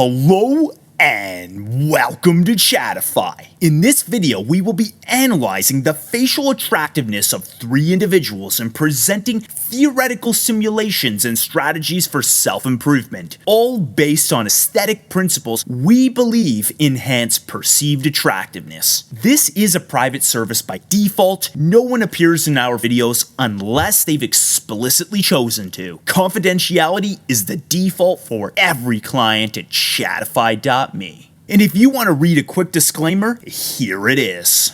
Hello and welcome to Chattify. In this video, we will be analyzing the facial attractiveness of three individuals and presenting theoretical simulations and strategies for self-improvement, all based on aesthetic principles we believe enhance perceived attractiveness. This is a private service by default. No one appears in our videos unless they've explicitly chosen to. Confidentiality is the default for every client at Chatify.me. And if you want to read a quick disclaimer, here it is.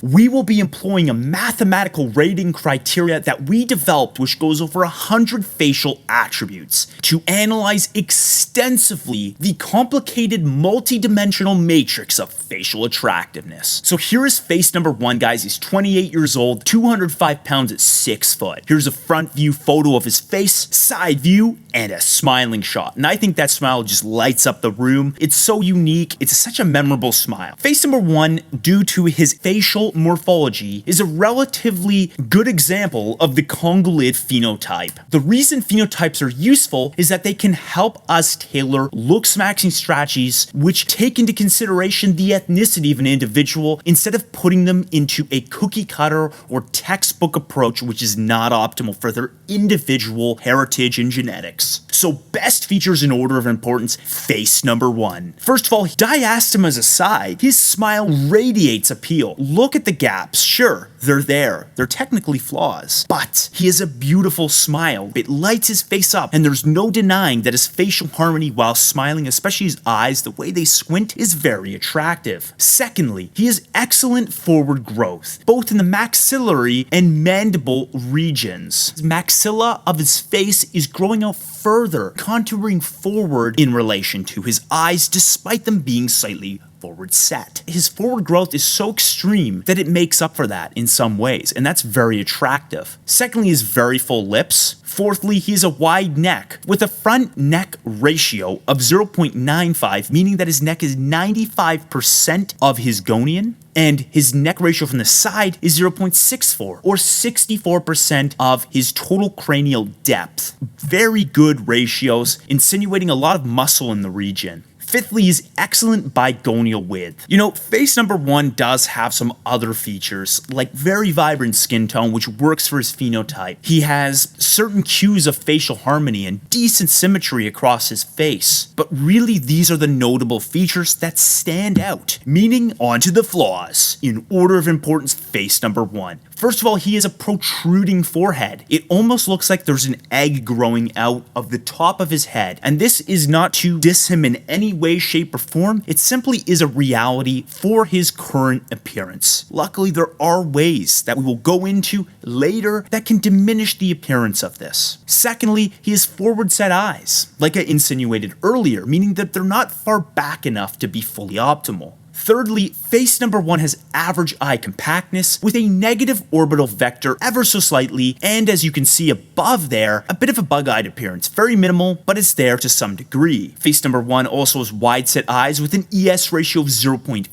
We will be employing a mathematical rating criteria that we developed which goes over 100 facial attributes to analyze extensively the complicated multi-dimensional matrix of facial attractiveness. So here is face number one, guys. He's 28 years old, 205 pounds at 6 foot. Here's a front view photo of his face, side view, and a smiling shot. And I think that smile just lights up the room. It's so unique. It's such a memorable smile. Face number one, due to his facial morphology, is a relatively good example of the congolid phenotype. The reason phenotypes are useful is that they can help us tailor looksmaxxing strategies which take into consideration the ethnicity of an individual instead of putting them into a cookie cutter or textbook approach which is not optimal for their individual heritage and genetics. So best features in order of importance, face number one. First of all, diastemas aside, his smile radiates appeal. Look at the gaps. Sure, they're there. They're technically flaws, but he has a beautiful smile. It lights his face up, and there's no denying that his facial harmony while smiling, especially his eyes, the way they squint, is very attractive. Secondly, he has excellent forward growth, both in the maxillary and mandible regions. The maxilla of his face is growing out further, contouring forward in relation to his eyes, despite them being slightly forward set. His forward growth is so extreme that it makes up for that in some ways, and that's very attractive. Secondly, his very full lips. Fourthly, he has a wide neck with a front neck ratio of 0.95, meaning that his neck is 95% of his gonian, and his neck ratio from the side is 0.64, or 64% of his total cranial depth. Very good ratios, insinuating a lot of muscle in the region. Fifthly, is excellent bigonial width. You know, face number one does have some other features, like very vibrant skin tone, which works for his phenotype. He has certain cues of facial harmony and decent symmetry across his face. But really, these are the notable features that stand out. Meaning, onto the flaws. In order of importance, face number one. First of all, he has a protruding forehead. It almost looks like there's an egg growing out of the top of his head. And this is not to diss him in any way, shape, or form. It simply is a reality for his current appearance. Luckily, there are ways that we will go into later that can diminish the appearance of this. Secondly, he has forward set eyes, like I insinuated earlier, meaning that they're not far back enough to be fully optimal. Thirdly, face number one has average eye compactness with a negative orbital vector ever so slightly, and as you can see above there, a bit of a bug-eyed appearance. Very minimal, but it's there to some degree. Face number one also has wide-set eyes with an ES ratio of 0.51.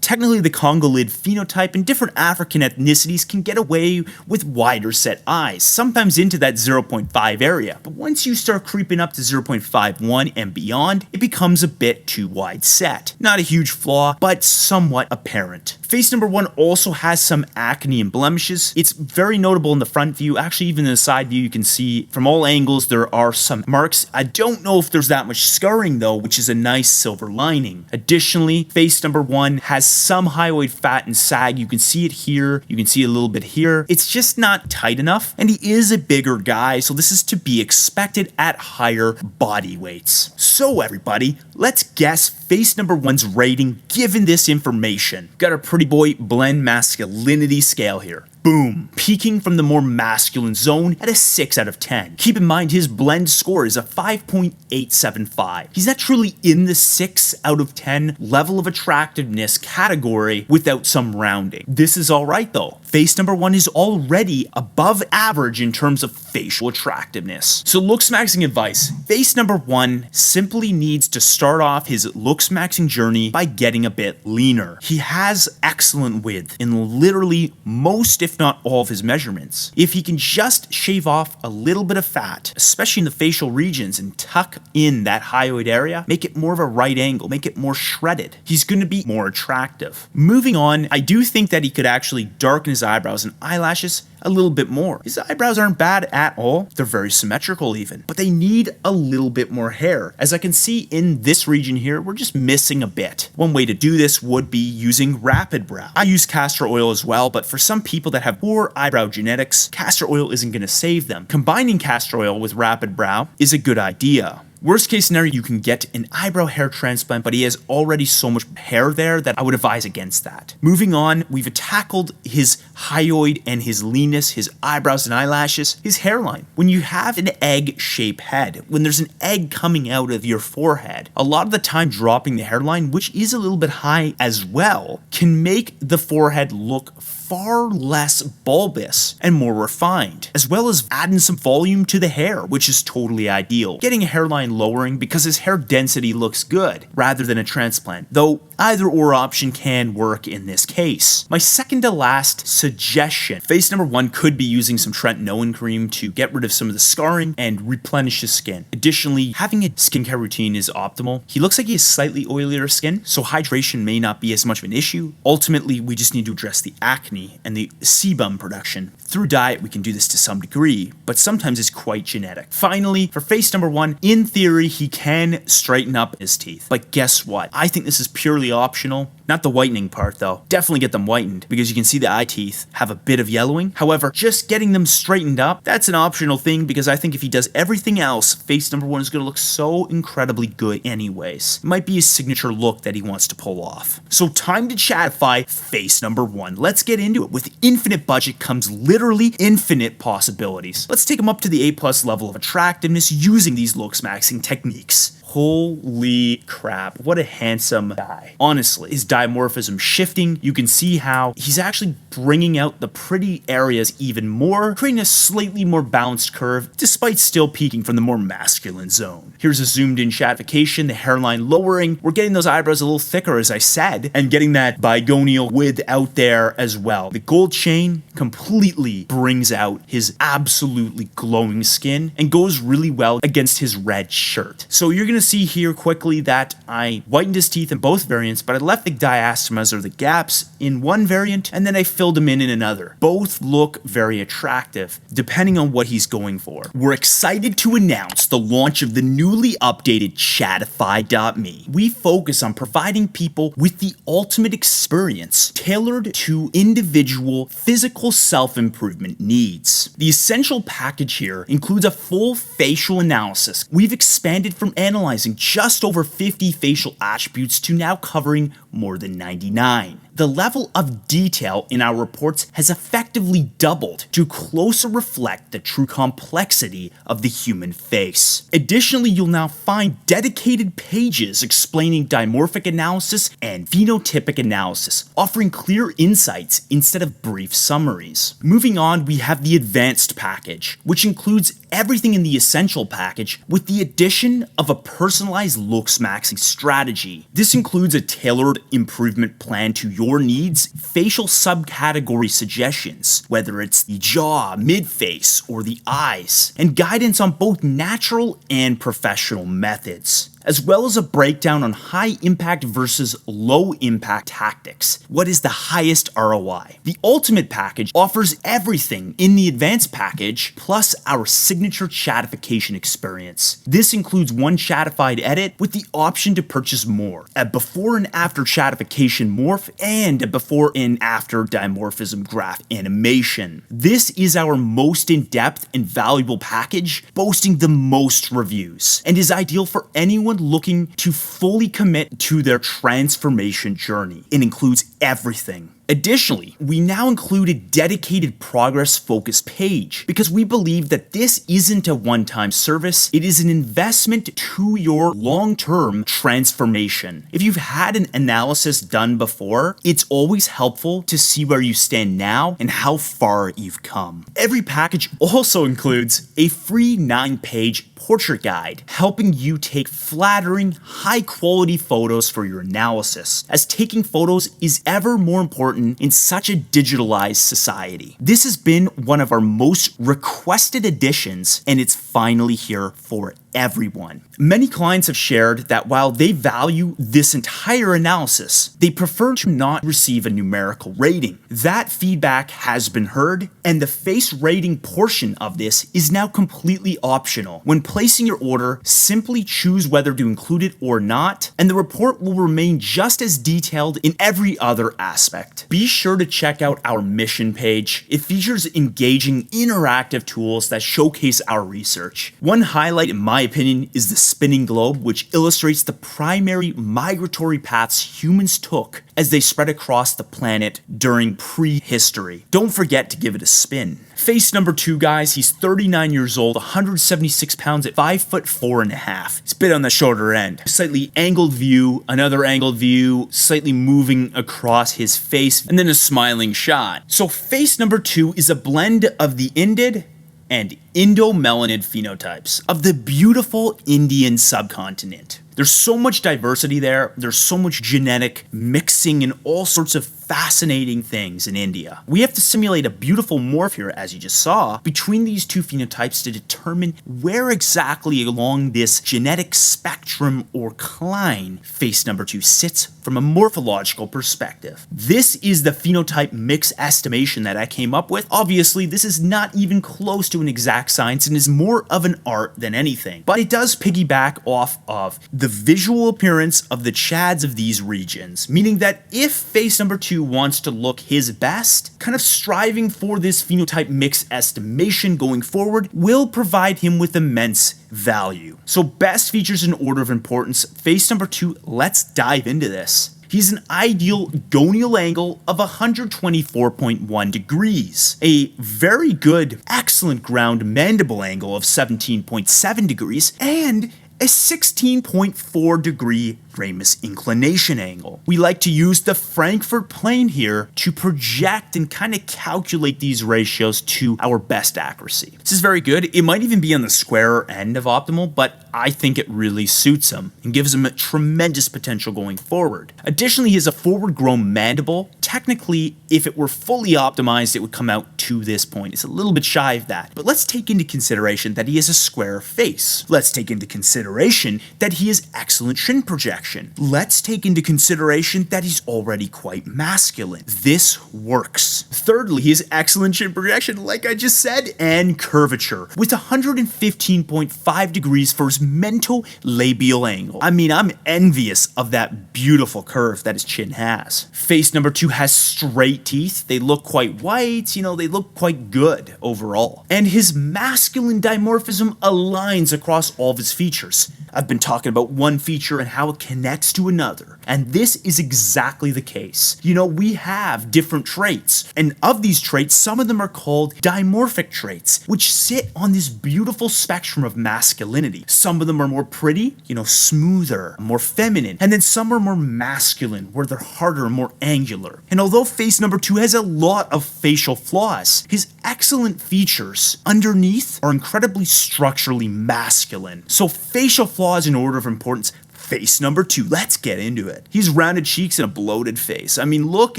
Technically, the congolid phenotype and different African ethnicities can get away with wider set eyes, sometimes into that 0.5 area. But once you start creeping up to 0.51 and beyond, it becomes a bit too wide set. Not a huge flaw, but somewhat apparent. Face number one also has some acne and blemishes. It's very notable in the front view. Actually, even in the side view, you can see from all angles there are some marks. I don't know if there's that much scarring though, which is a nice silver lining. Additionally, face number one has some hyoid fat and sag. You can see it here. You can see a little bit here. It's just not tight enough. And he is a bigger guy, so this is to be expected at higher body weights. So everybody, let's guess face number one's rating given this information. Got a pretty boy blend masculinity scale here. Boom. Peaking from the more masculine zone at a 6 out of 10. Keep in mind his blend score is a 5.875. He's not truly in the 6 out of 10 level of attractiveness category without some rounding. This is alright though. face number 1 is already above average in terms of facial attractiveness. So Looksmaxxing advice, face number 1 simply needs to start off his Looksmaxxing journey by getting a bit leaner. He has excellent width in literally most, if not all, of his measurements. If he can just shave off a little bit of fat, especially in the facial regions, and tuck in that hyoid area, make it more of a right angle, make it more shredded, he's going to be more attractive. Moving on, I do think that he could actually darken his eyebrows and eyelashes a little bit more. His eyebrows aren't bad at all. They're very symmetrical even, but they need a little bit more hair. As I can see in this region here, we're just missing a bit. One way to do this would be using rapid brow. I use castor oil as well, but for some people that have poor eyebrow genetics, castor oil isn't going to save them. Combining castor oil with rapid brow is a good idea. Worst case scenario, you can get an eyebrow hair transplant, but he has already so much hair there that I would advise against that. Moving on, we've tackled his hyoid and his leanness, his eyebrows and eyelashes, his hairline. When you have an egg-shaped head, when there's an egg coming out of your forehead, a lot of the time dropping the hairline, which is a little bit high as well, can make the forehead look far less bulbous and more refined, as well as adding some volume to the hair, which is totally ideal. Getting a hairline lowering because his hair density looks good, rather than a transplant, though either or option can work in this case. My second to last suggestion, face number 1 could be using some tretinoin cream to get rid of some of the scarring and replenish his skin. Additionally, having a skincare routine is optimal. He looks like he has slightly oilier skin, so hydration may not be as much of an issue. Ultimately, we just need to address the acne and the sebum production. Through diet, we can do this to some degree, but sometimes it's quite genetic. Finally, for face number 1, in theory, he can straighten up his teeth. But guess what? I think this is purely optional. Not the whitening part though. Definitely get them whitened because you can see the eye teeth have a bit of yellowing. However, just getting them straightened up, that's an optional thing because I think if he does everything else, face number 1 is going to look so incredibly good anyways. It might be his signature look that he wants to pull off. So time to Chattify face number 1. Let's get into it. With infinite budget comes literally infinite possibilities. Let's take him up to the A+ level of attractiveness using these Looksmaxxing techniques. Holy crap, what a handsome guy. Honestly, his dimorphism shifting, you can see how he's actually bringing out the pretty areas even more, creating a slightly more balanced curve, despite still peaking from the more masculine zone. Here's a zoomed in shatification, the hairline lowering, we're getting those eyebrows a little thicker as I said, and getting that bigonial width out there as well. The gold chain completely brings out his absolutely glowing skin and goes really well against his red shirt. So you're gonna see here quickly that I whitened his teeth in both variants, but I left the diastemas or the gaps in one variant and then I filled them in another. Both look very attractive depending on what he's going for. We're excited to announce the launch of the newly updated Chattify.me. We focus on providing people with the ultimate experience tailored to individual physical self-improvement needs. The essential package here includes a full facial analysis. We've expanded from analyzing just over 50 facial attributes to now covering more than 99. The level of detail in our reports has effectively doubled to closer reflect the true complexity of the human face. Additionally, you'll now find dedicated pages explaining dimorphic analysis and phenotypic analysis, offering clear insights instead of brief summaries. Moving on, we have the advanced package, which includes everything in the essential package with the addition of a personalized Looksmaxxing strategy. This includes a tailored improvement plan to your needs, facial subcategory suggestions, whether it's the jaw, mid-face, or the eyes, and guidance on both natural and professional methods, as well as a breakdown on high impact versus low impact tactics. What is the highest ROI? The ultimate package offers everything in the advanced package plus our signature chatification experience. This includes one chatified edit with the option to purchase more, a before and after chatification morph, and a before and after dimorphism graph animation. This is our most in-depth and valuable package, boasting the most reviews, and is ideal for anyone looking to fully commit to their transformation journey. It includes everything. Additionally, we now include a dedicated progress-focused page because we believe that this isn't a one-time service, it is an investment to your long-term transformation. If you've had an analysis done before, it's always helpful to see where you stand now and how far you've come. Every package also includes a free 9-page portrait guide, helping you take flattering, high-quality photos for your analysis, as taking photos is ever more important in such a digitalized society. This has been one of our most requested editions, and it's finally here for everyone. Many clients have shared that while they value this entire analysis, they prefer to not receive a numerical rating. That feedback has been heard, and the face rating portion of this is now completely optional. When placing your order, simply choose whether to include it or not, and the report will remain just as detailed in every other aspect. Be sure to check out our mission page. It features engaging, interactive tools that showcase our research. One highlight, in my opinion, is the spinning globe, which illustrates the primary migratory paths humans took as they spread across the planet during prehistory. Don't forget to give it a spin. Face number 2, guys, he's 39 years old, 176 pounds at 5'4.5". He's a bit on the shorter end. Slightly angled view, another angled view, slightly moving across his face, and then a smiling shot. So face number 2 is a blend of the Indid and Indo-Melanid phenotypes of the beautiful Indian subcontinent. There's so much diversity there, there's so much genetic mixing and all sorts of fascinating things in India. We have to simulate a beautiful morph here, as you just saw, between these two phenotypes to determine where exactly along this genetic spectrum or cline face number 2 sits from a morphological perspective. This is the phenotype mix estimation that I came up with. Obviously, this is not even close to an exact science and is more of an art than anything, but it does piggyback off of the visual appearance of the Chads of these regions, meaning that if face number 2 wants to look his best, kind of striving for this phenotype mix estimation going forward will provide him with immense value. So best features in order of importance, face number 2, let's dive into this. He's an ideal gonial angle of 124.1 degrees, a very good, excellent ground mandible angle of 17.7 degrees, and a 16.4 degree ramus inclination angle. We like to use the Frankfurt plane here to project and kind of calculate these ratios to our best accuracy. This is very good. It might even be on the squarer end of optimal, but I think it really suits him and gives him a tremendous potential going forward. Additionally, he has a forward grown mandible. Technically, if it were fully optimized, it would come out to this point. It's a little bit shy of that, but let's take into consideration that he has a square face. Let's take into consideration that he has excellent chin projection. Let's take into consideration that he's already quite masculine. This works. Thirdly, he has excellent chin projection, like I just said, and curvature, with 115.5 degrees for his mental labial angle. I mean, I'm envious of that beautiful curve that his chin has. Face number 2 has straight teeth. They look quite white, they look quite good overall. And his masculine dimorphism aligns across all of his features. I've been talking about one feature and how it connects to another, and this is exactly the case. We have different traits, and of these traits, some of them are called dimorphic traits, which sit on this beautiful spectrum of masculinity. Some of them are more pretty, smoother, more feminine, and then some are more masculine, where they're harder and more angular. And although face number 2 has a lot of facial flaws, his excellent features underneath are incredibly structurally masculine. So facial flaws in order of importance. Face number 2, let's get into it. He's rounded cheeks and a bloated face. I mean, look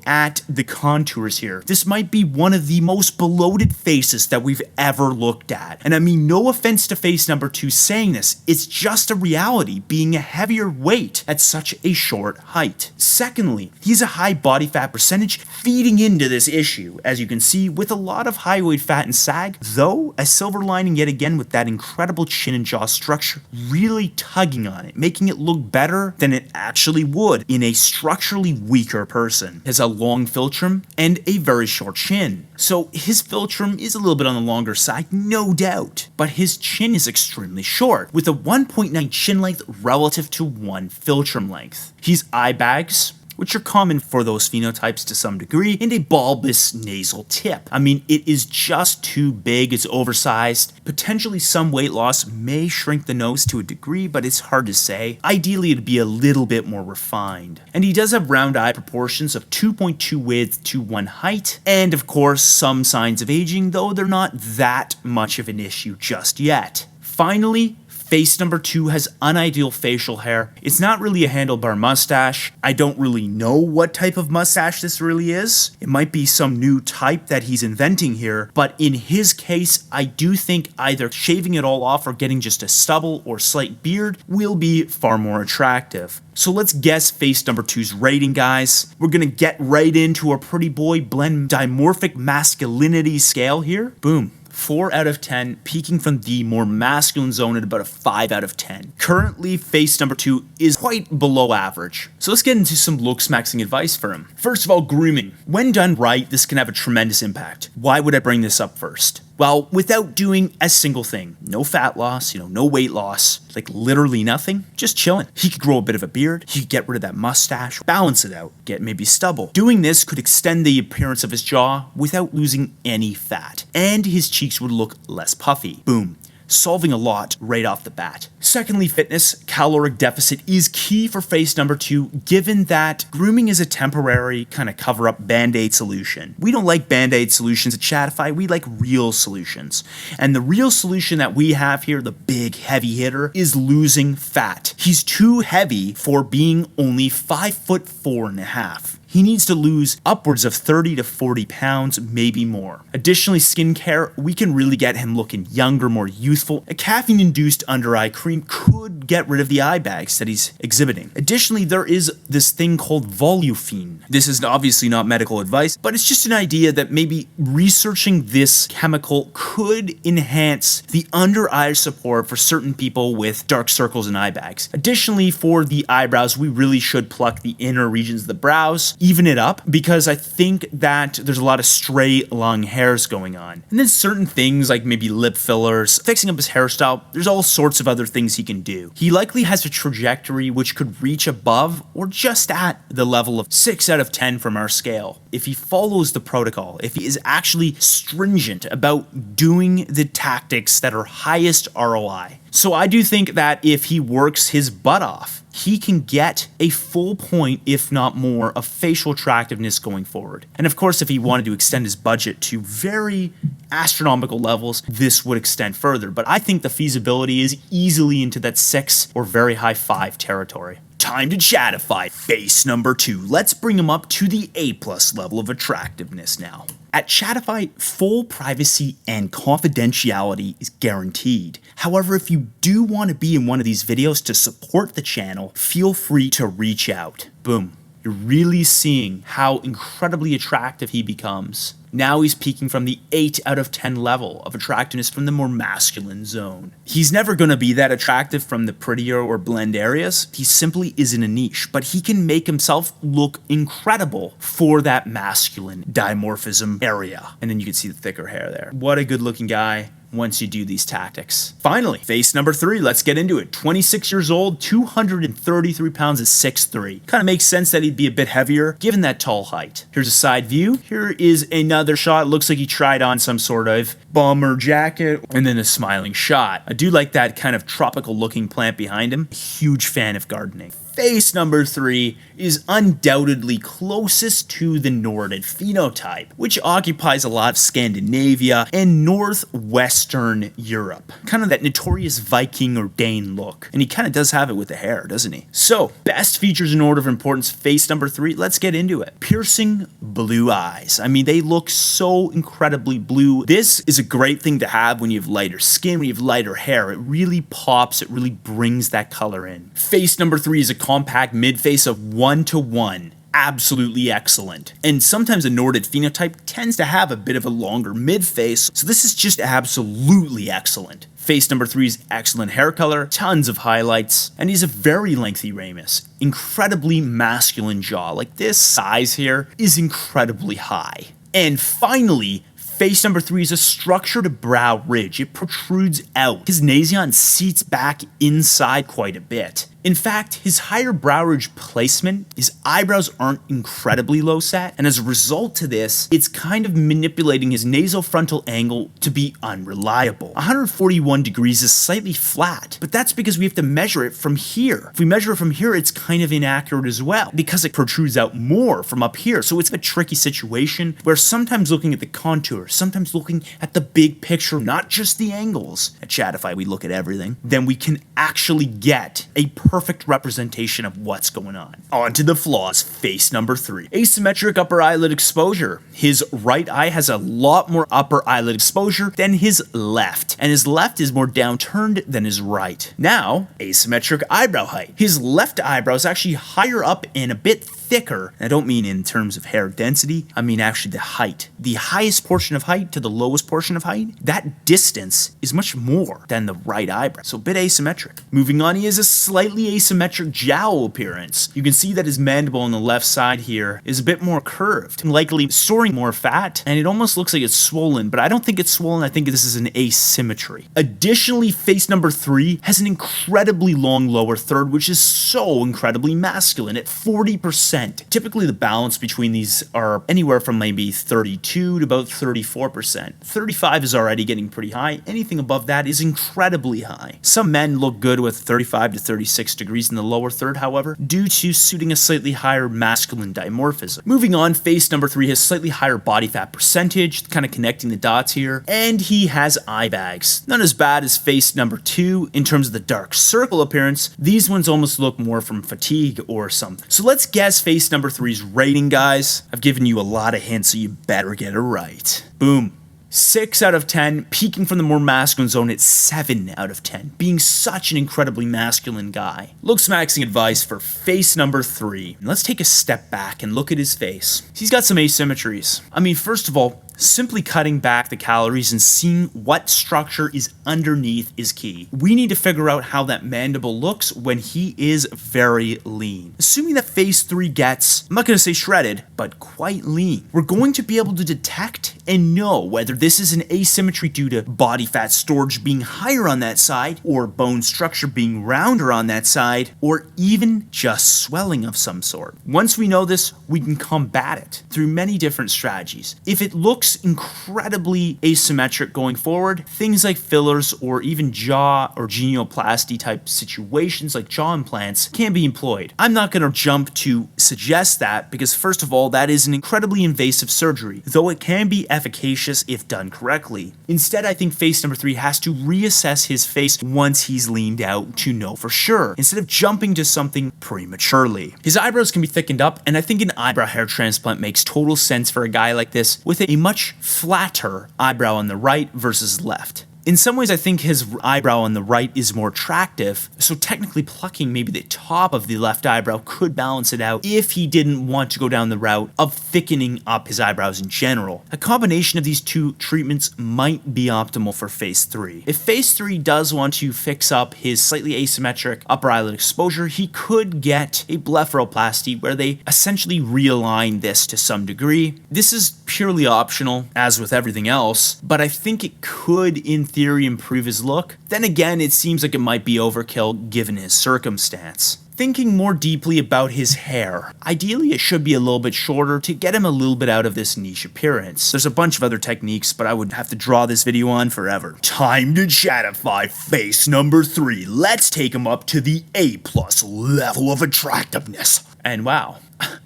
at the contours here. This might be one of the most bloated faces that we've ever looked at. And I mean, no offense to face number 2 saying this, it's just a reality being a heavier weight at such a short height. Secondly, he's a high body fat percentage feeding into this issue, as you can see, with a lot of high weight fat and sag, though a silver lining yet again with that incredible chin and jaw structure really tugging on it, making it look better than it actually would in a structurally weaker person. He has a long philtrum and a very short chin. So his philtrum is a little bit on the longer side, no doubt, but his chin is extremely short, with a 1.9 chin length relative to 1 philtrum length. He's eye bags, which are common for those phenotypes to some degree, and a bulbous nasal tip. I mean, it is just too big, it's oversized. Potentially some weight loss may shrink the nose to a degree, but it's hard to say. Ideally, it'd be a little bit more refined. And he does have round eye proportions of 2.2 width to 1 height, and of course, some signs of aging, though they're not that much of an issue just yet. Finally, face number 2 has unideal facial hair. It's not really a handlebar mustache. I don't really know what type of mustache this really is. It might be some new type that he's inventing here, but in his case, I do think either shaving it all off or getting just a stubble or slight beard will be far more attractive. So let's guess face number 2's rating, guys. We're gonna get right into our pretty boy blend dimorphic masculinity scale here. Boom. 4 out of 10, peaking from the more masculine zone at about a 5 out of 10. Currently, face number 2 is quite below average. So let's get into some Looksmaxxing advice for him. First of all, grooming. When done right, this can have a tremendous impact. Why would I bring this up first? Well, without doing a single thing. No fat loss, no weight loss, like literally nothing, just chilling. He could grow a bit of a beard, he could get rid of that mustache, balance it out, get maybe stubble. Doing this could extend the appearance of his jaw without losing any fat, and his cheeks would look less puffy. Boom. Solving a lot right off the bat. Secondly, fitness. Caloric deficit is key for face number 2, given that grooming is a temporary kind of cover-up band-aid solution. We don't like band-aid solutions at Chattify, we like real solutions. And the real solution that we have here, the big heavy hitter, is losing fat. He's too heavy for being only 5'4.5". He needs to lose upwards of 30 to 40 pounds, maybe more. Additionally, skincare, we can really get him looking younger, more youthful. A caffeine-induced under-eye cream could get rid of the eye bags that he's exhibiting. Additionally, there is this thing called Volufene. This is obviously not medical advice, but it's just an idea that maybe researching this chemical could enhance the under-eye support for certain people with dark circles and eye bags. Additionally, for the eyebrows, we really should pluck the inner regions of the brows, even it up, because I think that there's a lot of stray long hairs going on. And then certain things like maybe lip fillers, fixing up his hairstyle, there's all sorts of other things he can do. He likely has a trajectory which could reach above or just at the level of 6 out of 10 from our scale. If he follows the protocol, if he is actually stringent about doing the tactics that are highest ROI. So I do think that if he works his butt off, he can get a full point, if not more, of facial attractiveness going forward. And of course, if he wanted to extend his budget to very astronomical levels, this would extend further. But I think the feasibility is easily into that 6 or very high 5 territory. Time to Chattify face number 2. Let's bring him up to the A+ level of attractiveness now. At Chattify, full privacy and confidentiality is guaranteed. However, if you do want to be in one of these videos to support the channel, feel free to reach out. Boom. You're really seeing how incredibly attractive he becomes. Now he's peaking from the 8 out of 10 level of attractiveness from the more masculine zone. He's never going to be that attractive from the prettier or blend areas. He simply is in a niche, but he can make himself look incredible for that masculine dimorphism area. And then you can see the thicker hair there. What a good looking guy once you do these tactics. Finally, face number 3, let's get into it. 26 years old, 233 pounds at 6'3". Kind of makes sense that he'd be a bit heavier given that tall height. Here's a side view. Here is another shot. Looks like he tried on some sort of bomber jacket, and then a smiling shot. I do like that kind of tropical looking plant behind him. Huge fan of gardening. Face number 3 is undoubtedly closest to the Nordic phenotype, which occupies a lot of Scandinavia and northwestern Europe. Kind of that notorious Viking or Dane look. And he kind of does have it with the hair, doesn't he? So, best features in order of importance, face number 3, let's get into it. Piercing blue eyes. I mean, they look so incredibly blue. This is a great thing to have when you have lighter skin, when you have lighter hair. It really pops, it really brings that color in. Face number 3 is a compact mid-face of 1:1. Absolutely excellent. And sometimes a Nordic phenotype tends to have a bit of a longer mid-face, so this is just absolutely excellent. Face number 3 is excellent hair color, tons of highlights, and he's a very lengthy ramus. Incredibly masculine jaw. Like this size here is incredibly high. And finally, face number 3 is a structured brow ridge. It protrudes out. His nasion seats back inside quite a bit. In fact, his higher brow ridge placement, his eyebrows aren't incredibly low set, and as a result to this, it's kind of manipulating his nasofrontal angle to be unreliable. 141 degrees is slightly flat, but that's because we have to measure it from here. If we measure it from here, it's kind of inaccurate as well, because it protrudes out more from up here, so it's a tricky situation where sometimes looking at the contour, sometimes looking at the big picture, not just the angles. At Chattify, we look at everything. Then we can actually get a perfect representation of what's going on. On to the flaws. Face number 3. Asymmetric upper eyelid exposure. His right eye has a lot more upper eyelid exposure than his left, and his left is more downturned than his right. Now, asymmetric eyebrow height. His left eyebrow is actually higher up and a bit thicker. I don't mean in terms of hair density, I mean actually the height. The highest portion of height to the lowest portion of height, that distance is much more than the right eyebrow, so a bit asymmetric. Moving on, he has a slightly asymmetric jowl appearance. You can see that his mandible on the left side here is a bit more curved, likely storing more fat, and it almost looks like it's swollen, but I don't think it's swollen, I think this is an asymmetry. Additionally, face number 3 has an incredibly long lower third, which is so incredibly masculine at 40%. Typically the balance between these are anywhere from maybe 32 to about 34%. 35 is already getting pretty high. Anything above that is incredibly high. Some men look good with 35 to 36 degrees in the lower third, however, due to suiting a slightly higher masculine dimorphism. Moving on, face number 3 has slightly higher body fat percentage, kind of connecting the dots here, and he has eye bags. Not as bad as face number 2 in terms of the dark circle appearance. These ones almost look more from fatigue or something. So let's guess face number 3's rating, guys. I've given you a lot of hints, so you better get it right. Boom. 6 out of 10, peaking from the more masculine zone at 7 out of 10, being such an incredibly masculine guy. Looksmaxxing advice for face number 3. Let's take a step back and look at his face. He's got some asymmetries. I mean, first of all, simply cutting back the calories and seeing what structure is underneath is key. We need to figure out how that mandible looks when he is very lean. Assuming that phase 3 gets, I'm not going to say shredded, but quite lean, we're going to be able to detect and know whether this is an asymmetry due to body fat storage being higher on that side, or bone structure being rounder on that side, or even just swelling of some sort. Once we know this, we can combat it through many different strategies. If it looks incredibly asymmetric going forward, things like fillers or even jaw or genioplasty type situations like jaw implants can be employed. I'm not going to jump to suggest that because first of all, that is an incredibly invasive surgery, though it can be efficacious if done correctly. Instead, I think face number 3 has to reassess his face once he's leaned out to know for sure, instead of jumping to something prematurely. His eyebrows can be thickened up, and I think an eyebrow hair transplant makes total sense for a guy like this with a much flatter eyebrow on the right versus left. In some ways, I think his eyebrow on the right is more attractive, so technically plucking maybe the top of the left eyebrow could balance it out if he didn't want to go down the route of thickening up his eyebrows in general. A combination of these two treatments might be optimal for phase 3. If phase 3 does want to fix up his slightly asymmetric upper eyelid exposure, he could get a blepharoplasty where they essentially realign this to some degree. This is purely optional, as with everything else, but I think it could, in theory, improve his look. Then again, it seems like it might be overkill given his circumstance. Thinking more deeply about his hair, ideally it should be a little bit shorter to get him a little bit out of this niche appearance. There's a bunch of other techniques, but I would have to draw this video on forever. Time to Chattify face number 3. Let's take him up to the A+ level of attractiveness. And wow.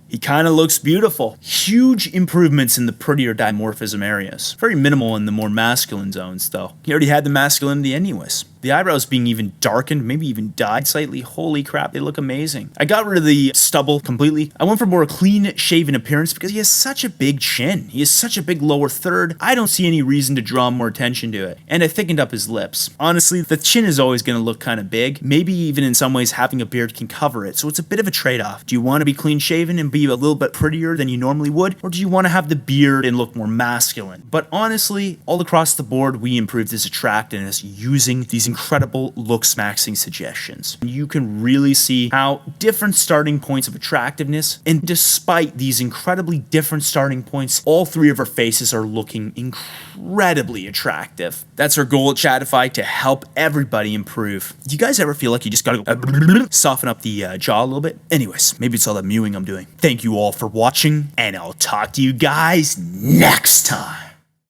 He kind of looks beautiful. Huge improvements in the prettier dimorphism areas. Very minimal in the more masculine zones though. He already had the masculinity anyways. The eyebrows being even darkened, maybe even dyed slightly. Holy crap, they look amazing. I got rid of the stubble completely. I went for more clean shaven appearance because he has such a big chin. He has such a big lower third. I don't see any reason to draw more attention to it. And I thickened up his lips. Honestly, the chin is always going to look kind of big. Maybe even in some ways having a beard can cover it. So it's a bit of a trade-off. Do you want to be clean shaven and be a little bit prettier than you normally would? Or do you want to have the beard and look more masculine? But honestly, all across the board, we improved his attractiveness using these incredible Looksmaxxing suggestions. You can really see how different starting points of attractiveness, and despite these incredibly different starting points, all three of our faces are looking incredibly attractive. That's our goal at Chattify, to help everybody improve. Do you guys ever feel like you just gotta go soften up the jaw a little bit? Anyways, maybe it's all that mewing I'm doing. Thank you all for watching, and I'll talk to you guys next time.